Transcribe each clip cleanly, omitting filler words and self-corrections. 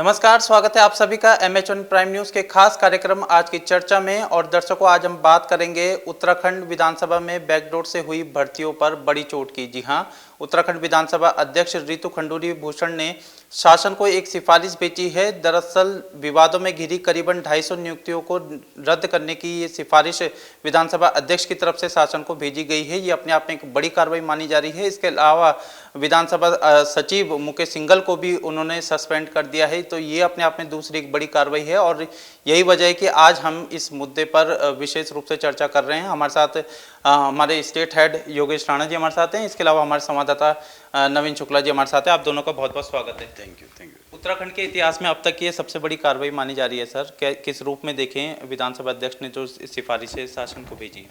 नमस्कार, स्वागत है आप सभी का MH1 प्राइम न्यूज़ के खास कार्यक्रम आज की चर्चा में। और दर्शकों, आज हम बात करेंगे उत्तराखंड विधानसभा में बैकडोर से हुई भर्तियों पर बड़ी चोट की। जी हां, उत्तराखंड विधानसभा अध्यक्ष रितु खंडूरी भूषण ने शासन को एक सिफारिश भेजी है। दरअसल विवादों में घिरी करीबन 250 नियुक्तियों को रद्द करने की ये सिफारिश विधानसभा अध्यक्ष की तरफ से शासन को भेजी गई है। ये अपने आप में एक बड़ी कार्रवाई मानी जा रही है। इसके अलावा विधानसभा सचिव मुकेश सिंघल को भी उन्होंने सस्पेंड कर दिया है। तो ये अपने आप में दूसरी एक बड़ी कार्रवाई है और यही वजह है कि आज हम इस मुद्दे पर विशेष रूप से चर्चा कर रहे हैं। हमारे साथ हमारे स्टेट हेड योगेश राणा जी हमारे साथ हैं। इसके अलावा हमारे संवाददाता नवीन शुक्ला जी हमारे साथ हैं। आप दोनों का बहुत बहुत स्वागत है। Thank you. उत्तराखंड के इतिहास में अब तक ये सबसे बड़ी कार्रवाई मानी जा रही है सर। किस रूप में देखें विधानसभा अध्यक्ष ने जो सिफारिशें शासन को भेजी हैं?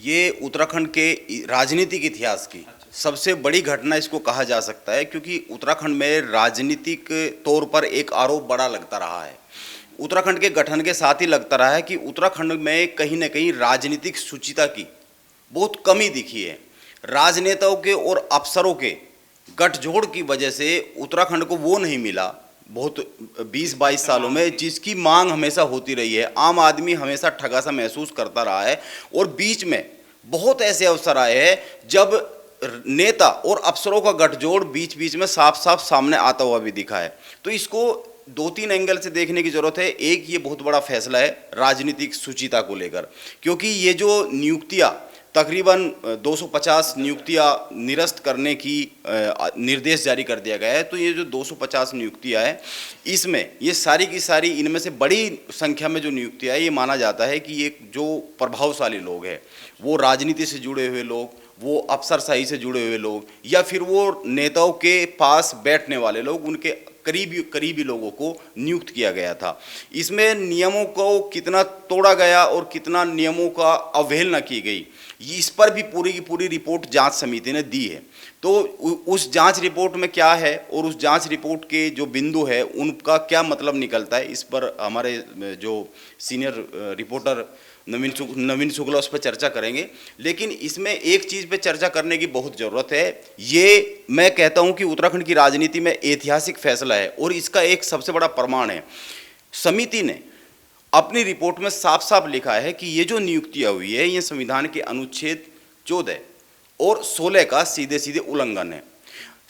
ये उत्तराखंड के राजनीतिक इतिहास की सबसे बड़ी घटना इसको कहा जा सकता है, क्योंकि उत्तराखंड में राजनीतिक तौर पर एक आरोप बड़ा लगता रहा है। उत्तराखंड के गठन के साथ ही लगता रहा है कि उत्तराखंड में कहीं न कहीं राजनीतिक शुचिता की बहुत कमी दिखी है। राजनेताओं के और अफसरों के गठजोड़ की वजह से उत्तराखंड को वो नहीं मिला बहुत 20-22 सालों में जिसकी मांग हमेशा होती रही है। आम आदमी हमेशा ठगा सा महसूस करता रहा है और बीच में बहुत ऐसे अवसर आए हैं जब नेता और अफसरों का गठजोड़ बीच बीच में साफ साफ सामने आता हुआ भी दिखा है। तो इसको 2-3 एंगल से देखने की जरूरत है। एक, ये बहुत बड़ा फैसला है राजनीतिक शुचिता को लेकर, क्योंकि ये जो नियुक्तियां तकरीबन 250 नियुक्तियां निरस्त करने की निर्देश जारी कर दिया गया है। तो ये जो 250 नियुक्तियां हैं, इसमें ये सारी की सारी, इनमें से बड़ी संख्या में जो नियुक्तियां है, ये माना जाता है कि ये जो प्रभावशाली लोग हैं, वो राजनीति से जुड़े हुए लोग, वो अफसरशाही से जुड़े हुए लोग, या फिर वो नेताओं के पास बैठने वाले लोग, उनके करीबी लोगों को नियुक्त किया गया था। इसमें नियमों को कितना तोड़ा गया और कितना नियमों का अवहेलना की गई, इस पर भी पूरी की पूरी रिपोर्ट जांच समिति ने दी है। तो उस जांच रिपोर्ट में क्या है और उस जांच रिपोर्ट के जो बिंदु है उनका क्या मतलब निकलता है, इस पर हमारे जो सीनियर रिपोर्टर नवीन शुक्ला उस पर चर्चा करेंगे। लेकिन इसमें एक चीज़ पे चर्चा करने की बहुत ज़रूरत है। ये मैं कहता हूँ कि उत्तराखंड की राजनीति में ऐतिहासिक फैसला है और इसका एक सबसे बड़ा प्रमाण है। समिति ने अपनी रिपोर्ट में साफ साफ लिखा है कि ये जो नियुक्तियाँ हुई है, ये संविधान के अनुच्छेद 14 और 16 का सीधे सीधे उल्लंघन है।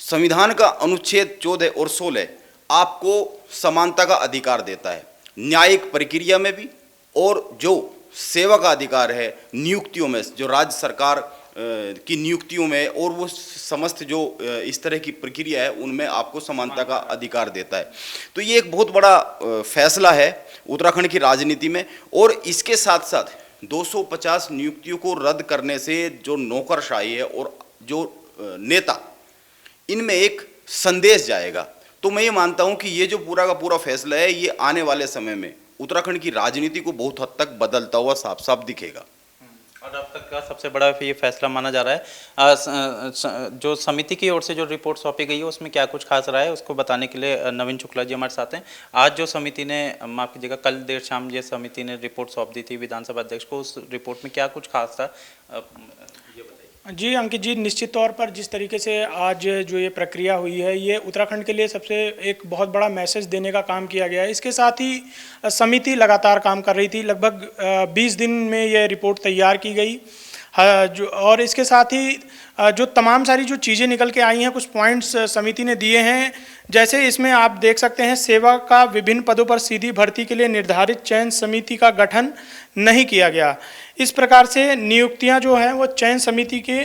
संविधान का अनुच्छेद 14 और 16 आपको समानता का अधिकार देता है न्यायिक प्रक्रिया में भी, और जो सेवा का अधिकार है नियुक्तियों में, जो राज्य सरकार की नियुक्तियों में, और वो समस्त जो इस तरह की प्रक्रिया है उनमें आपको समानता का अधिकार देता है। तो ये एक बहुत बड़ा फैसला है उत्तराखंड की राजनीति में। और इसके साथ साथ 250 नियुक्तियों को रद्द करने से जो नौकरशाही है और जो नेता, इनमें एक संदेश जाएगा। तो मैं ये मानता हूँ कि ये जो पूरा का पूरा फैसला है, ये आने वाले समय में उत्तराखंड की राजनीति को बहुत हद तक बदलता हुआ साफ साफ दिखेगा। और अब तक का सबसे बड़ा ये फैसला माना जा रहा है। जो समिति की ओर से जो रिपोर्ट सौंपी गई है उसमें क्या कुछ खास रहा है, उसको बताने के लिए नवीन शुक्ला जी हमारे साथ हैं। आज जो समिति ने, माफ कीजिएगा, कल देर शाम ये समिति ने रिपोर्ट सौंप दी थी विधानसभा अध्यक्ष को, उस रिपोर्ट में क्या कुछ खास था, ये बताइए। जी अंकित जी, निश्चित तौर पर जिस तरीके से आज जो ये प्रक्रिया हुई है, ये उत्तराखंड के लिए सबसे एक बहुत बड़ा मैसेज देने का काम किया गया है। इसके साथ ही समिति लगातार काम कर रही थी। लगभग 20 दिन में ये रिपोर्ट तैयार की गई और इसके साथ ही जो तमाम सारी जो चीज़ें निकल के आई हैं, कुछ पॉइंट्स समिति ने दिए हैं। जैसे इसमें आप देख सकते हैं, सेवा का विभिन्न पदों पर सीधी भर्ती के लिए निर्धारित चयन समिति का गठन नहीं किया गया। इस प्रकार से नियुक्तियां जो हैं वो चयन समिति के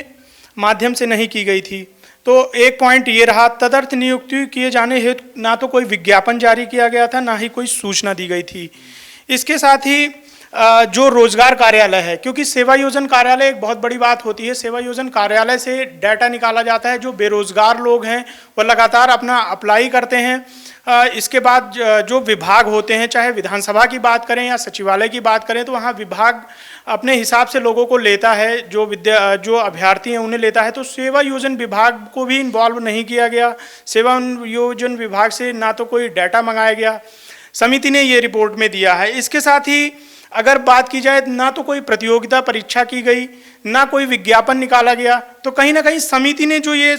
माध्यम से नहीं की गई थी। तो एक पॉइंट ये रहा। तदर्थ नियुक्ति किए जाने हेतु ना तो कोई विज्ञापन जारी किया गया था, ना ही कोई सूचना दी गई थी। इसके साथ ही जो रोजगार कार्यालय है, क्योंकि सेवा योजन कार्यालय एक बहुत बड़ी बात होती है, सेवा योजन कार्यालय से डाटा निकाला जाता है। जो बेरोजगार लोग हैं वो लगातार अपना अप्लाई करते हैं। इसके बाद जो विभाग होते हैं, चाहे विधानसभा की बात करें या सचिवालय की बात करें, तो वहाँ विभाग अपने हिसाब से लोगों को लेता है, जो अभ्यर्थी हैं उन्हें लेता है। तो सेवा योजन विभाग को भी इन्वॉल्व नहीं किया गया। सेवा योजन विभाग से ना तो कोई डाटा मंगाया गया, समिति ने ये रिपोर्ट में दिया है। इसके साथ ही अगर बात की जाए ना तो कोई प्रतियोगिता परीक्षा की गई, ना कोई विज्ञापन निकाला गया, तो कहीं ना कहीं समिति ने जो ये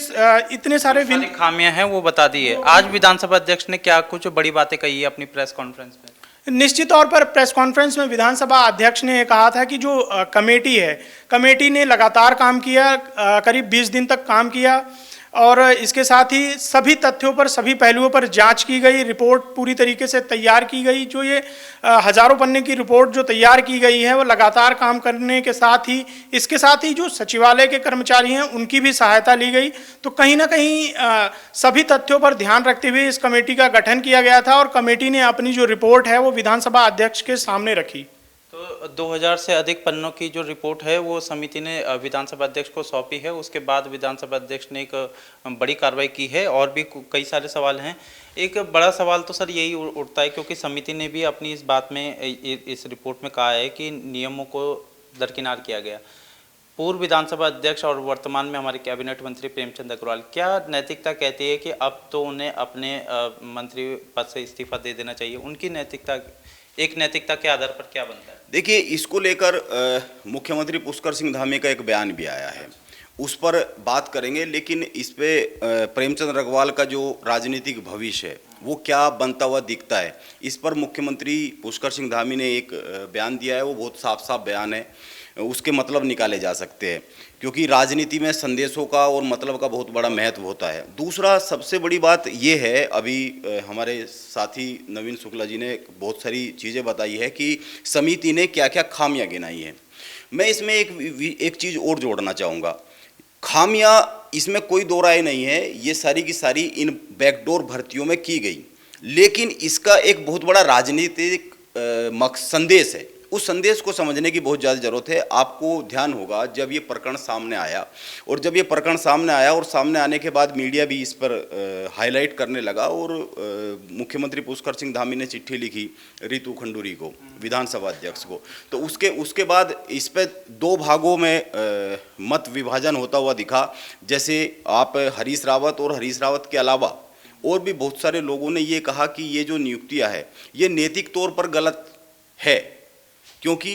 इतने सारे सारी खामियां हैं वो बता दी है। आज विधानसभा अध्यक्ष ने क्या कुछ बड़ी बातें कही है अपनी प्रेस कॉन्फ्रेंस में? निश्चित तौर पर प्रेस कॉन्फ्रेंस में विधानसभा अध्यक्ष ने कहा था कि जो कमेटी है, कमेटी ने लगातार काम किया, करीब 20 दिन तक काम किया और इसके साथ ही सभी तथ्यों पर, सभी पहलुओं पर जांच की गई, रिपोर्ट पूरी तरीके से तैयार की गई। जो ये हजारों पन्ने की रिपोर्ट जो तैयार की गई है वो लगातार काम करने के साथ ही, इसके साथ ही जो सचिवालय के कर्मचारी हैं उनकी भी सहायता ली गई। तो कहीं ना कहीं सभी तथ्यों पर ध्यान रखते हुए इस कमेटी का गठन किया गया था और कमेटी ने अपनी जो रिपोर्ट है वो विधानसभा अध्यक्ष के सामने रखी। तो 2000 से अधिक पन्नों की जो रिपोर्ट है वो समिति ने विधानसभा अध्यक्ष को सौंपी है। उसके बाद विधानसभा अध्यक्ष ने एक बड़ी कार्रवाई की है और भी कई सारे सवाल हैं। एक बड़ा सवाल तो सर यही उठता है क्योंकि समिति ने भी अपनी इस बात में, इस रिपोर्ट में कहा है कि नियमों को दरकिनार किया गया। पूर्व विधानसभा अध्यक्ष और वर्तमान में हमारे कैबिनेट मंत्री प्रेमचंद अग्रवाल, क्या नैतिकता कहती है कि अब तो उन्हें अपने मंत्री पद से इस्तीफा दे देना चाहिए? उनकी नैतिकता, एक नैतिकता के आधार पर क्या बनता है? देखिए, इसको लेकर मुख्यमंत्री पुष्कर सिंह धामी का एक बयान भी आया है, उस पर बात करेंगे। लेकिन इस पे प्रेमचंद अग्रवाल का जो राजनीतिक भविष्य है वो क्या बनता हुआ दिखता है, इस पर मुख्यमंत्री पुष्कर सिंह धामी ने एक बयान दिया है। वो बहुत साफ साफ बयान है, उसके मतलब निकाले जा सकते हैं क्योंकि राजनीति में संदेशों का और मतलब का बहुत बड़ा महत्व होता है। दूसरा सबसे बड़ी बात ये है, अभी हमारे साथी नवीन शुक्ला जी ने बहुत सारी चीज़ें बताई है कि समिति ने क्या क्या खामियां गिनाई हैं। मैं इसमें एक चीज़ और जोड़ना चाहूँगा। खामियां इसमें कोई दो राय नहीं है, ये सारी की सारी इन बैकडोर भर्तियों में की गई, लेकिन इसका एक बहुत बड़ा राजनीतिक संदेश है। उस संदेश को समझने की बहुत ज़्यादा ज़रूरत है। आपको ध्यान होगा जब ये प्रकरण सामने आया और सामने आने के बाद मीडिया भी इस पर हाईलाइट करने लगा और मुख्यमंत्री पुष्कर सिंह धामी ने चिट्ठी लिखी रितु खंडूरी को, विधानसभा अध्यक्ष को। तो उसके बाद इस पर दो भागों में मत विभाजन होता हुआ दिखा। जैसे आप हरीश रावत के अलावा और भी बहुत सारे लोगों ने ये कहा कि ये जो नियुक्तियाँ है ये नैतिक तौर पर गलत है क्योंकि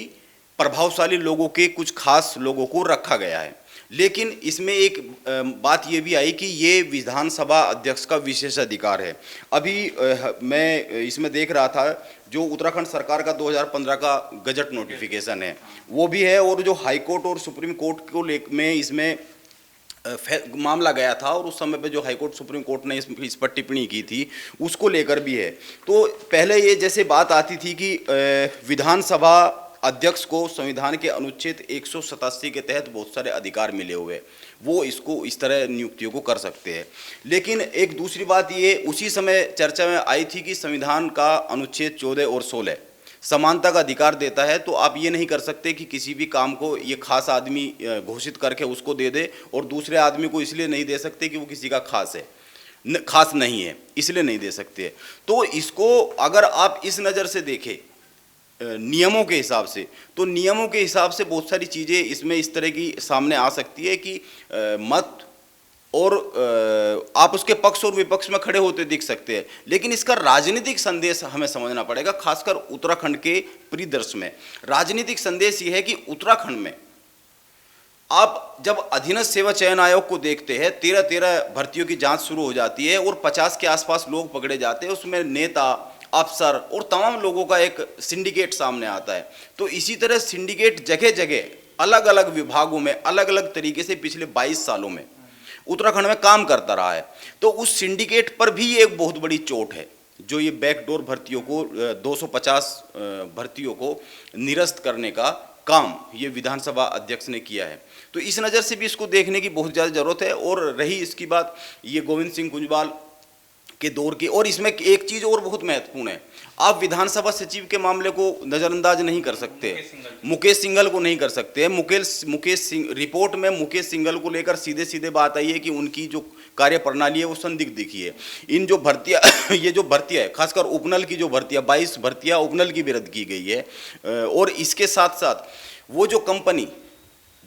प्रभावशाली लोगों के, कुछ खास लोगों को रखा गया है। लेकिन इसमें एक बात ये भी आई कि ये विधानसभा अध्यक्ष का विशेष अधिकार है। अभी मैं इसमें देख रहा था जो उत्तराखंड सरकार का 2015 का गजट नोटिफिकेशन है वो भी है, और जो हाईकोर्ट और सुप्रीम कोर्ट को में इसमें मामला गया था और उस समय पे जो हाईकोर्ट सुप्रीम कोर्ट ने इस पर टिप्पणी की थी उसको लेकर भी है। तो पहले ये जैसे बात आती थी कि विधानसभा अध्यक्ष को संविधान के अनुच्छेद 187 के तहत बहुत सारे अधिकार मिले हुए, वो इसको इस तरह नियुक्तियों को कर सकते हैं। लेकिन एक दूसरी बात ये उसी समय चर्चा में आई थी कि संविधान का अनुच्छेद 14 और 16 समानता का अधिकार देता है, तो आप ये नहीं कर सकते कि किसी भी काम को ये खास आदमी घोषित करके उसको दे दे और दूसरे आदमी को इसलिए नहीं दे सकते कि वो किसी का खास है, खास नहीं है, इसलिए नहीं दे सकते। तो इसको अगर आप इस नज़र से देखें नियमों के हिसाब से, तो नियमों के हिसाब से बहुत सारी चीज़ें इसमें इस तरह की सामने आ सकती है कि मत और आप उसके पक्ष और विपक्ष में खड़े होते दिख सकते हैं, लेकिन इसका राजनीतिक संदेश हमें समझना पड़ेगा। खासकर उत्तराखंड के परिदृश्य में राजनीतिक संदेश ये है कि उत्तराखंड में आप जब अधीनस्थ सेवा चयन आयोग को देखते हैं 13 भर्तियों की जांच शुरू हो जाती है और 50 के आसपास लोग पकड़े जाते हैं, उसमें नेता, अफसर और तमाम लोगों का एक सिंडिकेट सामने आता है। तो इसी तरह सिंडिकेट जगह जगह अलग अलग विभागों में अलग अलग तरीके से पिछले 22 सालों में उत्तराखंड में काम करता रहा है। तो उस सिंडिकेट पर भी एक बहुत बड़ी चोट है जो ये बैकडोर भर्तियों को 250 भर्तियों को निरस्त करने का काम ये विधानसभा अध्यक्ष ने किया है। तो इस नज़र से भी इसको देखने की बहुत ज़्यादा ज़रूरत है। और रही इसकी बात ये गोविंद सिंह कुंजवाल के दौर की, और इसमें एक चीज़ और बहुत महत्वपूर्ण है, आप विधानसभा सचिव के मामले को नज़रअंदाज नहीं कर सकते, मुकेश सिंघल को नहीं कर सकते। मुकेश सिंह रिपोर्ट में मुकेश सिंघल को लेकर सीधे सीधे बात आई है कि उनकी जो कार्यप्रणाली है वो संदिग्ध दिखी है। इन जो भर्तियाँ ये जो भर्तियाँ है खासकर उपनल की जो भर्तियाँ 22 भर्तियाँ उपनल की भी रद्द की गई है। और इसके साथ साथ वो जो कंपनी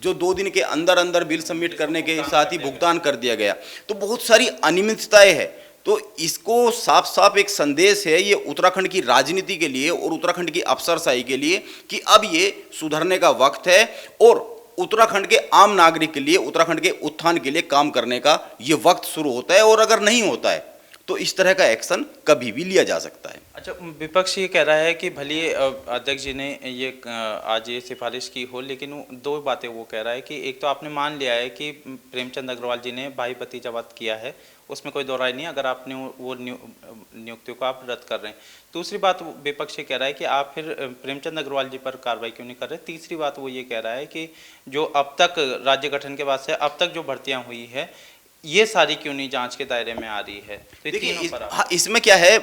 जो 2 दिन के अंदर अंदर बिल सबमिट करने के साथ ही भुगतान कर दिया गया, तो बहुत सारी अनियमितताएं हैं। तो इसको साफ साफ एक संदेश है ये उत्तराखंड की राजनीति के लिए और उत्तराखंड की अफसरशाही के लिए कि अब ये सुधरने का वक्त है और उत्तराखंड के आम नागरिक के लिए, उत्तराखंड के उत्थान के लिए काम करने का ये वक्त शुरू होता है। और अगर नहीं होता है तो इस तरह का एक्शन कभी भी लिया जा सकता है। अच्छा, विपक्ष ये कह रहा है कि भले अध्यक्ष जी ने ये आज ये सिफारिश की हो, लेकिन दो बातें वो कह रहा है कि एक तो आपने मान लिया है कि प्रेमचंद अग्रवाल जी ने भाई भतीजावाद किया है, उसमें कोई दो राय नहीं, अगर आपने वो नियुक्तियों को आप रद्द कर रहे हैं। दूसरी बात विपक्ष ये कह रहा है कि आप फिर प्रेमचंद अग्रवाल जी पर कार्रवाई क्यों नहीं कर रहे। तीसरी बात वो ये कह रहा है कि जो अब तक राज्य गठन के बाद से अब तक जो भर्तियां हुई है ये सारी क्यों नहीं जांच के दायरे में आ रही है। तो देखिए इसमें क्या है,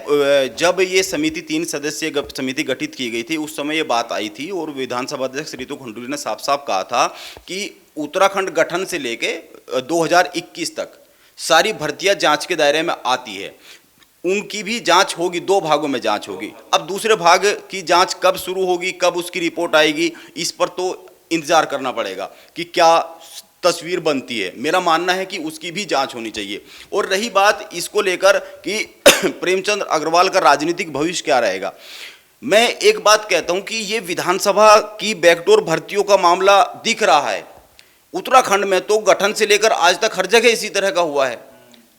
जब ये समिति 3 सदस्यीय समिति गठित की गई थी उस समय ये बात आई थी और विधानसभा अध्यक्ष रितु खंडूरी ने साफ साफ कहा था कि उत्तराखंड गठन से लेके 2021 तक सारी भर्तियां जांच के दायरे में आती है। उनकी भी जांच होगी, 2 भागों में जांच होगी। अब दूसरे भाग की जांच कब शुरू होगी, कब उसकी रिपोर्ट आएगी, इस पर तो इंतजार करना पड़ेगा कि क्या तस्वीर बनती है। मेरा मानना है कि उसकी भी जांच होनी चाहिए। और रही बात इसको लेकर कि प्रेमचंद अग्रवाल का राजनीतिक भविष्य क्या रहेगा, मैं एक बात कहता हूं कि ये विधानसभा की बैकडोर भर्तियों का मामला दिख रहा है। उत्तराखंड में तो गठन से लेकर आज तक हर जगह इसी तरह का हुआ है।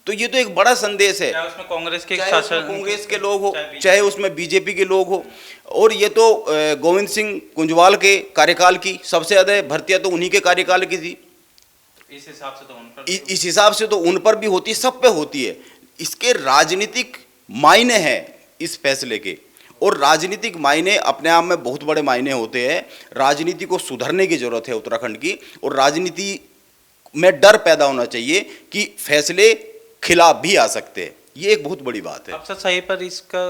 तो ये तो एक बड़ा संदेश है, चाहे उसमें कांग्रेस के लोग हो, चाहे उसमें बीजेपी के लोग हो। और ये तो गोविंद सिंह कुंजवाल के कार्यकाल की सबसे ज्यादा भर्तियां तो उन्हीं के कार्यकाल की थी। इस हिसाब से तो उन पर भी होती है, सब पे होती है। इसके राजनीतिक मायने हैं इस फैसले के, और राजनीतिक मायने अपने आप में बहुत बड़े मायने होते हैं। राजनीति को सुधरने की जरूरत है उत्तराखंड की, और राजनीति में डर पैदा होना चाहिए कि फैसले खिलाफ भी आ सकते हैं। ये एक बहुत बड़ी बात है। अफसरशाही पर इसका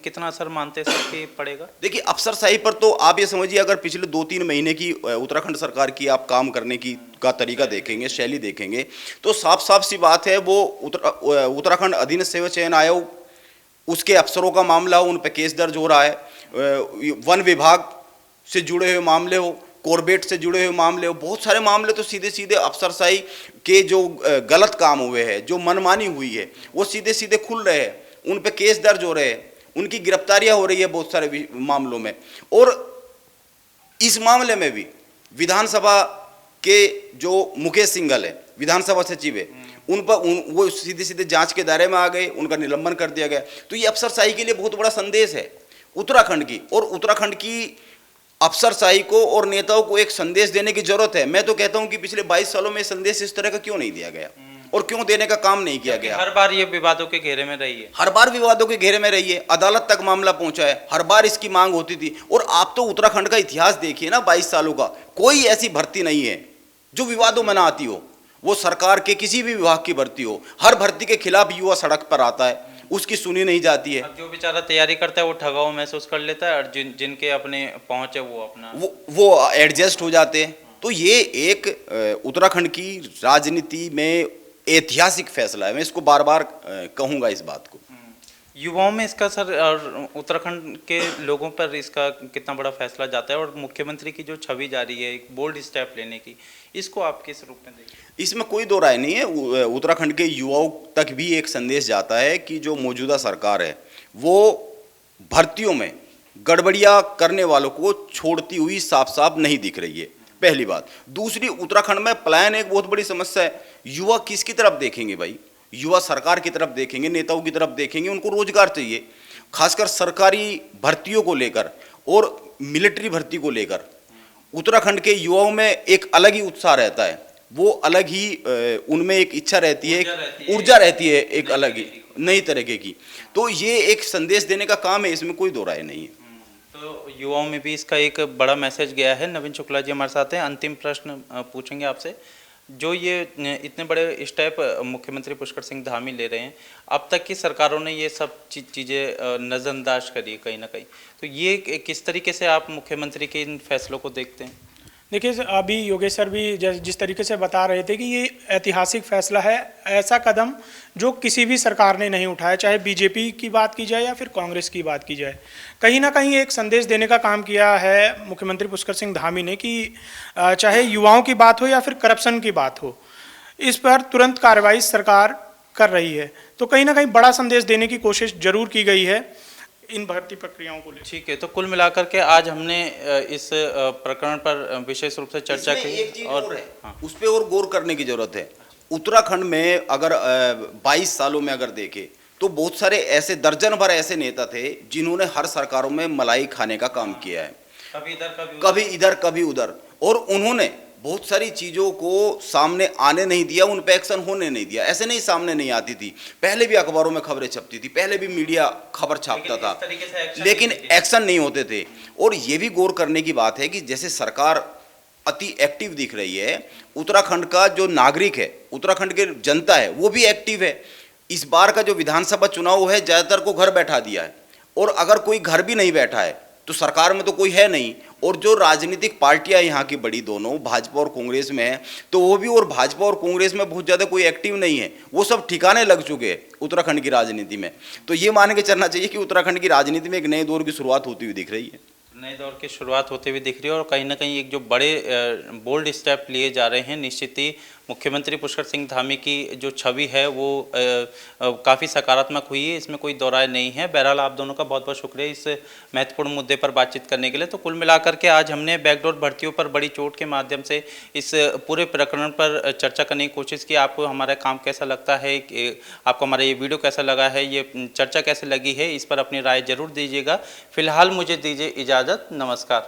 कितना असर मानते हैं कि पड़ेगा? देखिए अफसरशाही पर तो आप ये समझिए, अगर पिछले 2-3 महीने की उत्तराखंड सरकार की आप काम करने की का तरीका देखेंगे, शैली देखेंगे, तो साफ साफ सी बात है वो उत्तराखंड अधीनस्थ सेवा चयन आयोग, उसके अफसरों का मामला हो, उन पर केस दर्ज हो रहा है। वन विभाग से जुड़े हुए मामले हो, कॉर्बेट से जुड़े हुए मामले हो, बहुत सारे मामले तो सीधे सीधे अफसरशाही के जो गलत काम हुए हैं, जो मनमानी हुई है, वो सीधे सीधे खुल रहे हैं, उन पे केस दर्ज हो रहे हैं, उनकी गिरफ्तारियां हो रही है बहुत सारे मामलों में। और इस मामले में भी विधानसभा के जो मुकेश सिंघल है, विधानसभा सचिव है, उन पर वो सीधे सीधे जांच के दायरे में आ गए, उनका निलंबन कर दिया गया। तो ये अफसरशाही के लिए बहुत बड़ा संदेश है उत्तराखंड की, और उत्तराखंड की अफसरशाही को और नेताओं को एक संदेश देने की जरूरत है। मैं तो कहता हूं कि पिछले 22 सालों में संदेश इस तरह का क्यों नहीं दिया गया और क्यों देने का काम नहीं किया गया। हर बार ये विवादों के घेरे में रही है, हर बार विवादों के घेरे में रही है, अदालत तक मामला पहुंचा है, हर बार इसकी मांग होती थी। और आप तो उत्तराखंड का इतिहास देखिए ना, 22 सालों का, कोई ऐसी भर्ती नहीं है जो विवादों में ना आती हो। वो सरकार के किसी भी विभाग की भर्ती हो, हर भर्ती के खिलाफ युवा सड़क पर आता है, उसकी सुनी नहीं जाती है। जो बेचारा तैयारी करता है वो ठगाव महसूस कर लेता है, और जिनके अपने पहुंच है वो अपना वो एडजस्ट हो जाते हैं। तो ये एक उत्तराखंड की राजनीति में ऐतिहासिक फैसला है। मैं इसको बार बार कहूंगा इस बात को। युवाओं में इसका असर और उत्तराखंड के लोगों पर इसका कितना बड़ा फैसला जाता है, और मुख्यमंत्री की जो छवि जा रही है एक बोल्ड स्टेप लेने की, इसको आप किस रूप में देखिए? इसमें कोई दो राय नहीं है। उत्तराखंड के युवाओं तक भी एक संदेश जाता है कि जो मौजूदा सरकार है वो भर्तियों में गड़बड़ियां करने वालों को छोड़ती हुई साफ साफ नहीं दिख रही है, पहली बात। दूसरी, उत्तराखंड में पलायन एक बहुत बड़ी समस्या है। युवा किसकी तरफ देखेंगे भाई? युवा सरकार की तरफ देखेंगे, नेताओं की तरफ देखेंगे। उनको रोजगार चाहिए, खासकर सरकारी भर्तियों को लेकर और मिलिट्री भर्ती को लेकर उत्तराखंड के युवाओं में एक अलग ही उत्साह रहता है। वो अलग ही उनमें एक इच्छा रहती है, ऊर्जा रहती है, एक अलग ही नई तरीके की। तो ये एक संदेश देने का काम है, इसमें कोई दो राय नहीं है। तो युवाओं में भी इसका एक बड़ा मैसेज गया है। नवीन शुक्ला जी हमारे साथ हैं। अंतिम प्रश्न पूछेंगे आपसे, जो ये इतने बड़े स्टेप मुख्यमंत्री पुष्कर सिंह धामी ले रहे हैं, अब तक की सरकारों ने ये सब चीज़ें नज़रअंदाज करी कहीं ना कहीं, तो ये किस तरीके से आप मुख्यमंत्री के इन फैसलों को देखते हैं? देखिए, अभी योगेश सर भी जिस तरीके से बता रहे थे कि ये ऐतिहासिक फैसला है, ऐसा कदम जो किसी भी सरकार ने नहीं उठाया, चाहे बीजेपी की बात की जाए या फिर कांग्रेस की बात की जाए। कहीं ना कहीं एक संदेश देने का काम किया है मुख्यमंत्री पुष्कर सिंह धामी ने कि चाहे युवाओं की बात हो या फिर करप्शन की बात हो, इस पर तुरंत कार्रवाई सरकार कर रही है। तो कहीं ना कहीं बड़ा संदेश देने की कोशिश जरूर की गई है इन भर्ती प्रक्रियाओं को लेकर। ठीक है, तो कुल मिलाकर के आज हमने इस प्रकरण पर विशेष रूप से चर्चा इसमें की एक चीज और है, हाँ। उस पर और गौर करने की जरूरत है। उत्तराखंड में अगर 22 सालों में अगर देखें तो बहुत सारे ऐसे दर्जन भर ऐसे नेता थे जिन्होंने हर सरकारों में मलाई खाने का काम किया है, कभी इधर कभी इधर कभी उधर, और उन्होंने बहुत सारी चीज़ों को सामने आने नहीं दिया, उन पे एक्शन होने नहीं दिया। ऐसे नहीं सामने नहीं आती थी, पहले भी अखबारों में खबरें छपती थी, पहले भी मीडिया खबर छापता था, लेकिन एक्शन नहीं होते थे। और ये भी गौर करने की बात है कि जैसे सरकार अति एक्टिव दिख रही है, उत्तराखंड का जो नागरिक है, उत्तराखंड के जनता है, वो भी एक्टिव है। इस बार का जो विधानसभा चुनाव है ज़्यादातर को घर बैठा दिया है, और अगर कोई घर भी नहीं बैठा है तो सरकार में तो कोई है नहीं। और जो राजनीतिक पार्टियां यहाँ की बड़ी दोनों भाजपा और कांग्रेस में है, तो वो भी, और भाजपा और कांग्रेस में बहुत ज़्यादा कोई एक्टिव नहीं है, वो सब ठिकाने लग चुके हैं उत्तराखंड की राजनीति में। तो ये मान के चलना चाहिए कि उत्तराखंड की राजनीति में एक नए दौर की शुरुआत होती हुई दिख रही है, नए दौर की शुरुआत होते हुए दिख रही है। और कहीं ना कहीं एक जो बड़े बोल्ड स्टेप लिए जा रहे हैं, निश्चित ही मुख्यमंत्री पुष्कर सिंह धामी की जो छवि है वो काफ़ी सकारात्मक हुई है, इसमें कोई दो राय नहीं है। बहरहाल आप दोनों का बहुत बहुत शुक्रिया इस महत्वपूर्ण मुद्दे पर बातचीत करने के लिए। तो कुल मिलाकर के आज हमने बैकडोर भर्तियों पर बड़ी चोट के माध्यम से इस पूरे प्रकरण पर चर्चा करने की कोशिश की। आपको हमारा काम कैसा लगता है, आपको हमारा ये वीडियो कैसा लगा है, ये चर्चा कैसे लगी है, इस पर अपनी राय जरूर दीजिएगा। फिलहाल मुझे दीजिए इजाज़त, नमस्कार।